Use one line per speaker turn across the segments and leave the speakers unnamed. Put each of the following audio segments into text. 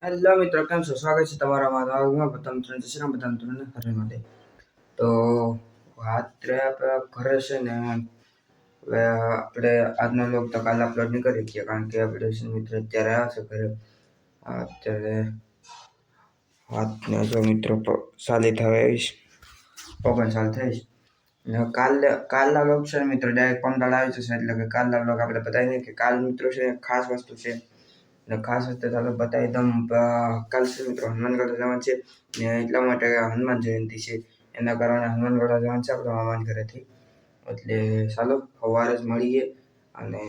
Hello મિત્રો, કેમ છો? સ્વાગત છે તમારા મારા પ્રથમ ત્રણ જશે પ્રથમ ત્રણ ઘરે માટે. તો રાત્રે આપણે ઘરે છે ને હવે આપણે આજનો લોક તો કાલે અપલોડ નહીં કરી શકીએ, કારણ કે આપણે છે મિત્રો અત્યારે આવશે ઘરે. અત્યારે વાતને જો મિત્રો સાલી થઈશ 5 સાલ થઈશ. કાલના લોક છે મિત્રો ડાયરેક્ટ પંડાળ આવી જશે, એટલે કે કાલના લોક આપણે બતાવીએ કે કાલ મિત્રો છે ખાસ વસ્તુ છે. ખાસ વસ્તુ ચાલો બતાવી દઉં. કાલ છે મિત્રો હનુમાનગઢ જવાનું છે ને, એટલા માટે હનુમાન જયંતિ છે, એના કારણે હનુમાનગઢ જવાનું છે આપણે મામાના ઘરેથી. એટલે ચાલો સવારે જ મળીએ. અને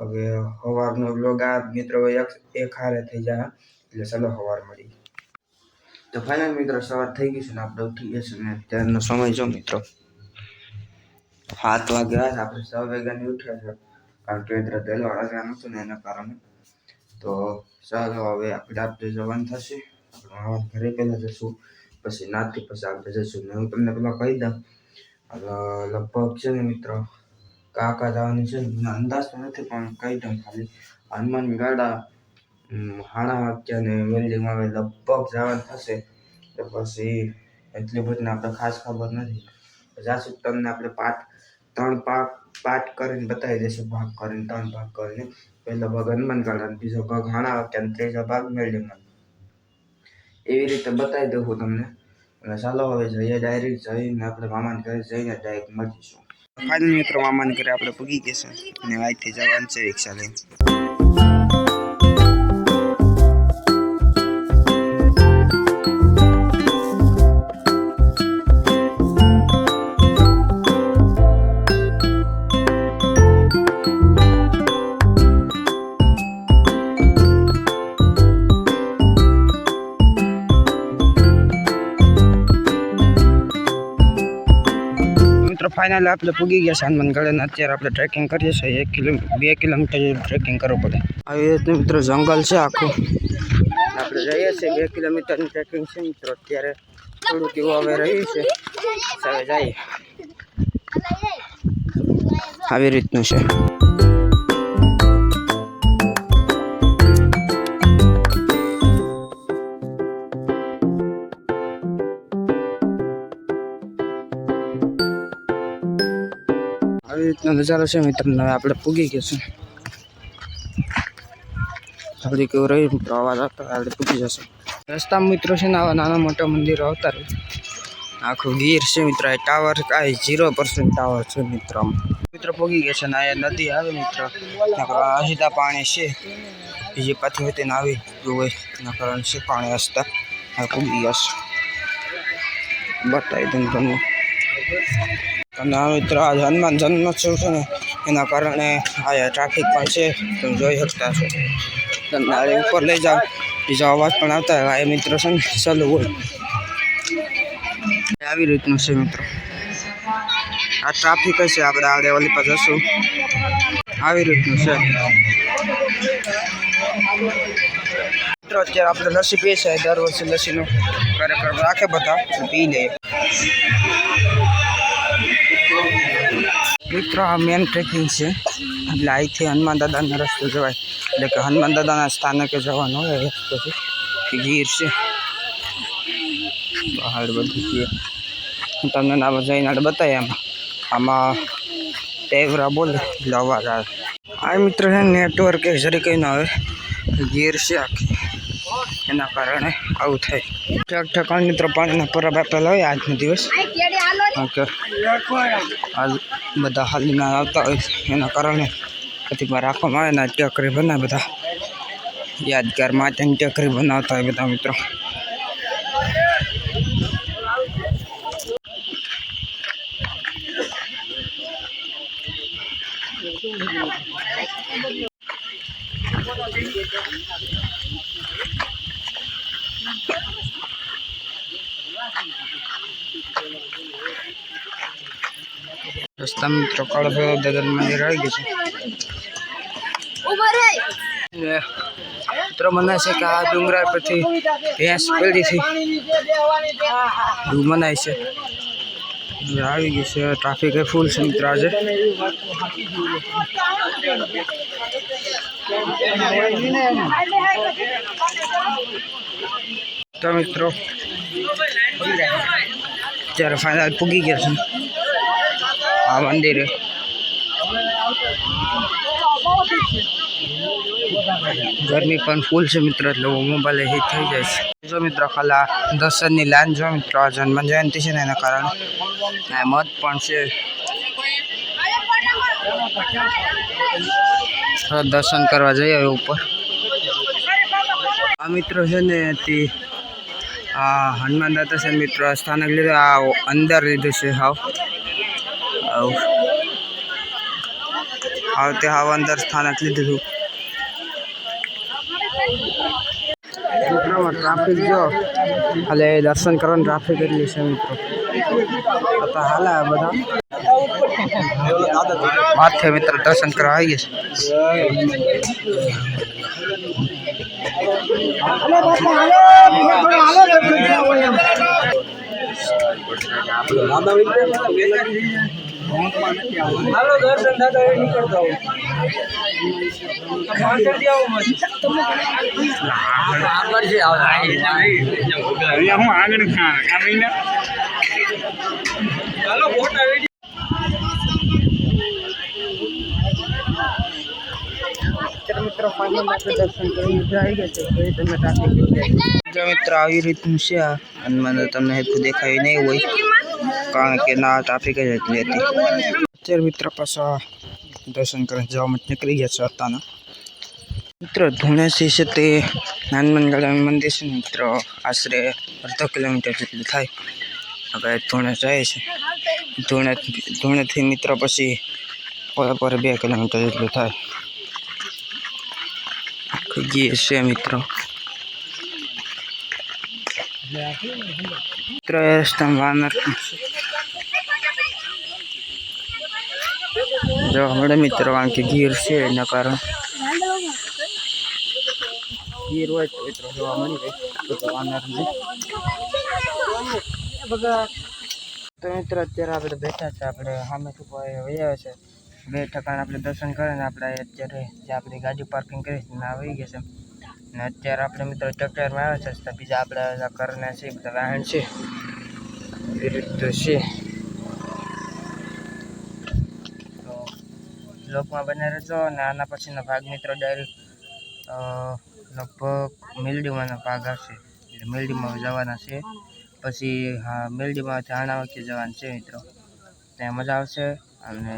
હવે સવારનો બ્લોગ આ મિત્રો એક હારે થઈ જાય, એટલે ચાલો સવાર મળીએ. તો ફાઇનલ મિત્રો સવાર થઈ ગઈ છે ને આપણે ઉઠી ગયા છે ને અત્યારનો સમય જો મિત્રો 7 વાગ્યા. આપણે 6 વાગ્યાની ઉઠ્યા છે, કારણ કે અત્યારે તેલવાળા જવાનું હતું ને એના કારણે. તો ચાલો હવે આપણે જવાનું થશે આપણે ઘરે. પહેલાં જઈશું, પછી નાથી પછી આપણે જઈશું ને હું તમને પેલા કહી દઉં. લગભગ છે ને મિત્રો કાકા જવાની છે ને, મને અંદાજ તો નથી પણ કહી દઉં ખાલી. હનુમાન ગાડા 9:30 વાગ્યા ને વેલ્ડિંગમાં હવે લગભગ જવાનું થશે. તો પછી એટલી બધી આપણે ખાસ ખબર નથી. જાશું તમને આપણે પાર્ટ કરીને બતાવી દઈશું, ભાગ કરીને 3 ભાગ કરીને. પહેલો ભાગ હનુમાન ગાડા, બીજો ભાગ 9:30 વાગ્યા, ત્રીજો ભાગ વેલ્ડિંગમાં. એવી રીતે બતાવી દઉં હું તમને. અને ચાલો હવે જઈએ, ડાયરેક્ટ જઈને આપણે મામાને ઘરે જઈને ડાયરેક્ટ મળીશું. ફાઇનલ મિત્રો મામાને ઘરે આપણે પૂગી ગયા છે અને અહીંથી જવાનું છે રિક્ષા લઈને. ફાઇનલ આપણે પૂગી ગયા છે હનુમાનગઢ અને અત્યારે આપણે ટ્રેકિંગ કરીએ છીએ. 2 કિલોમીટર ટ્રેકિંગ કરવું પડે. આવી રીતે મિત્રો જંગલ છે આખું. આપણે જઈએ છીએ 2 કિલોમીટરની ટ્રેકિંગ છે મિત્રો. અત્યારે થોડુંક એવું હવે રહ્યું છે, હવે જઈએ. આવી રીતનું છે. આવી રીતનો નજારો છે મિત્રો. હવે આપણે પૂગી ગયા છે. થોડીક એવું રહ્યું મિત્રો, અવાજ આવતો આપણે પૂગી જશે. રસ્તામાં મિત્રો છે ને આવા નાના મોટા મંદિરો આવતા રહે. આખું ગીર છે મિત્રો. આ ટાવર કાંઈ 0% ટાવર છે મિત્રો. મિત્રો પૂગી ગયા છે ને અહીંયા નદી આવે મિત્રો. હસીતા પાણી છે, બીજી પાછી હતી ને આવી હોય એના કારણે છે પાણી હસતા. આ પૂગી ગયા છે, બતાવી દઉં તમને. અને આ મિત્રો આજ હનુમાન જન્મોત્સવ છે ને, એના કારણે આ ટ્રાફિક પણ છે, તમે જોઈ શકતા છો. તમને આ ઉપર લઈ જાઓ, બીજો અવાજ પણ આવતા હોય. આ મિત્રો છે ને ચાલુ હોય. આવી રીતનું છે મિત્રો. આ ટ્રાફિક હશે, આપણે આડે ઓલી પર જશું. આવી રીતનું છે મિત્રો. અત્યારે આપણે લસ્સી પીએ છીએ. દર વર્ષે લસ્સીનો કાર્યક્રમ રાખે, બધા પી લઈએ મિત્રો. આ મેન ટ્રેકિંગ છે, એટલે અહીંથી હનુમાન દાદાનો રસ્તો જવાય. એટલે કે હનુમાન દાદાના સ્થાનકે જવાનું હોય રસ્તોથી. ગીર છે, પહાડ બધું છે. હું તમને ના જઈને બતાવીએ. આમાં ટેવરા બોલે એટલે અવાજ આવે. આ મિત્ર છે નેટવર્ક એ જરી કંઈ ના આવે. ગીર છે આખી, એના કારણે આવું થાય. ઠેકાણ મિત્રો પાણીના પરબ આપેલા હોય આજનો દિવસ. હાલ બધા હાલીના આવતા હોય, એના કારણે પ્રતિમા રાખવામાં આવે ને ટેકરી બનાવે. બધા યાદગાર માટેની ટેકરી બનાવતા હોય બધા મિત્રો. રસ્તા મિત્રો કાળભૈરવ દાદાનું મંદિર આવી ગયું છે. મિત્રો મનાય છે કે આ ડુંગરા પરથી ભેંસ પેઢીથી મનાય છે. આવી ગયું છે. ટ્રાફિક એ ફૂલ છે મિત્રો આજે. તો મિત્રો અત્યારે ફાઇનલ પૂગી ગયા છે આ મંદિરે. ગરમી પણ ફૂલ છે મિત્રો, એટલે મોબાઈલ હીટ થઈ જાય છે. જો મિત્રો ખાલા દર્શનની લાઈન જો મિત્રો, આ જન્મ જયંતિ છે ને એના કારણે મત પણ છે. દર્શન કરવા જઈએ ઉપર. આ મિત્રો છે ને તે હનુમાન દાદા છે મિત્રો, સ્થાનક લીધું આ અંદર લીધું છે. તે હાવ અંદર સ્થાનક લીધું. ટ્રાફિક જો હાલે દર્શન કરવાનું ટ્રાફિક એટલી છે મિત્રો. તો હાલા બધા વાત છે મિત્રો, દર્શન કરવા આવી ગયા હાલો દર્શન દાદા નીકળતા મિત્રો દર્શન કરી આવી ગયા છે. મિત્રો આવી રીતનું છે આ હનુમાન, તમને હેતું દેખાય નહીં હોય કારણ કે ના ટ્રાફિક જ એટલી હતી. અત્યારે મિત્રો પાછા દર્શન કરવા જવા માટે નીકળી ગયા છે અત્યારના. મિત્રો ધુણેથી છે તે હનુમાન દાદાનું મંદિર છે મિત્રો, આશરે અડધો કિલોમીટર જેટલું થાય. હવે ધુણે જાય છે. ધુણેથી મિત્રો પછી પર 2 કિલોમીટર જેટલું થાય. ગીર છે મિત્રો. મિત્રો એ રસ્તામાં વાનર જોવા મળે મિત્રો, કારણ કે ગીર છે એના કારણે. ગીર હોય તો મિત્રો જોવા મળી જાય વાનર ને. તો મિત્રો અત્યારે આપણે બેઠા છે, આપણે સામે વયા છે 2 ઠેકાણે આપણે દર્શન કરીને આપણે અત્યારે જે આપણી ગાડી પાર્કિંગ કરી છે આવી ગયા છે. અને અત્યારે આપણે મિત્રો ટ્રેક્ટરમાં આવ્યા છે, બીજા આપણે ઘરના છે બધા વાહન છે એ રીતે છે. તો બ્લોકમાં બને રહેજો. અને આના પછીનો ભાગ મિત્રો ડાયરેક્ટ લગભગ મેલડીમાંનો ભાગ આવશે, એટલે મેલડીમાં જવાના છે. પછી હા મેલડીમાંથી આણા વખતે જવાનું છે મિત્રો, ત્યાં મજા આવશે. અને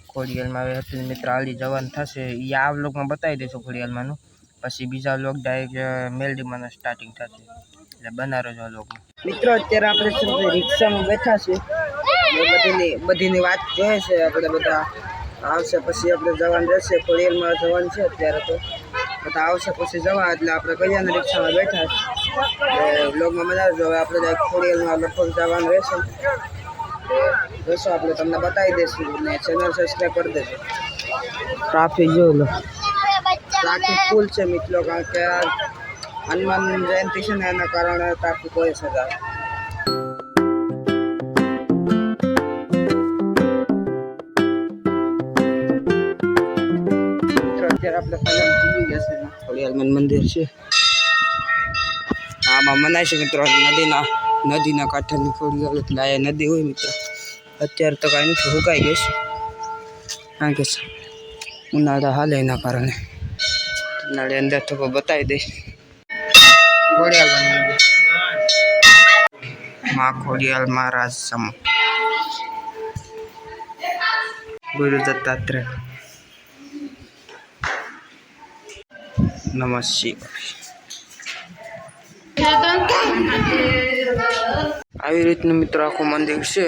ખોડિયાલમાં હવે હતું મિત્રો આલી જવાનું થશે, એ આ વ્લોગમાં બતાવી દઈશું ખોડિયાલમાંનું. પછી બીજા વ્લોગ ડાયરેક્ટ મેલડીમાંનો સ્ટાર્ટિંગ થશે, એટલે બનારો જ વ્લોગમાં. મિત્રો અત્યારે આપણે રિક્ષામાં બેઠા છે, બધીની વાત જોઈએ છે. આપણે બધા આવશે પછી આપણે જવાનું રહેશે, ખોડિયાલમાં જવાનું છે અત્યારે. તો બધા આવશે પછી જવા, એટલે આપણે કલ્યાણ રિક્ષામાં બેઠા છે. વ્લોગમાં મજા આવશે. હવે આપણે ખોડિયાલમાં લગભગ જવાનું રહેશે, જોશો આપણે તમને બતાવી દઈશું. અને ચેનલ સબસ્ક્રાઈબ કરી દેજો. ટ્રાફિક જોઈ લો, ટ્રાફિક ફૂલ છે મિત્રો, કારણ કે હનુમાન જયંતિ છે ને એના કારણે ટ્રાફિક હોય છે. અત્યારે આપણે પૂરી ગયા છે, ખોડિયાલ મંદિર છે. આમાં મનાય છે મિત્રો, નદીના કાંઠાની ખોડિયાલ, એટલે આ નદી હોય મિત્રો. અત્યારે તો કાંઈ નથી, સુકાઈ ગઈ છે કારણ કે ઉનાળા હાલે એના કારણે. ઉનાળે અંદર તો બતાવી દઈશ. ખોડિયાલ મંદિર, માં ખોડિયાલ મહારાજ સમ ગુરુ દત્તાત્રેય નમઃ શિવાય. આવી રીતનું મિત્રો આખું મંદિર છે.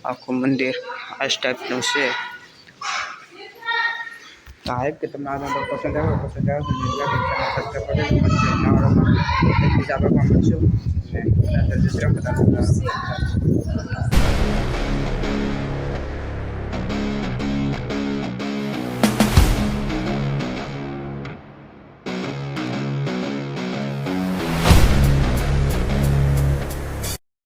આખું મંદિર આ ટાઈપનું છે. સાહેબ કે તમને આ પસંદ આવે બીજા મળશું.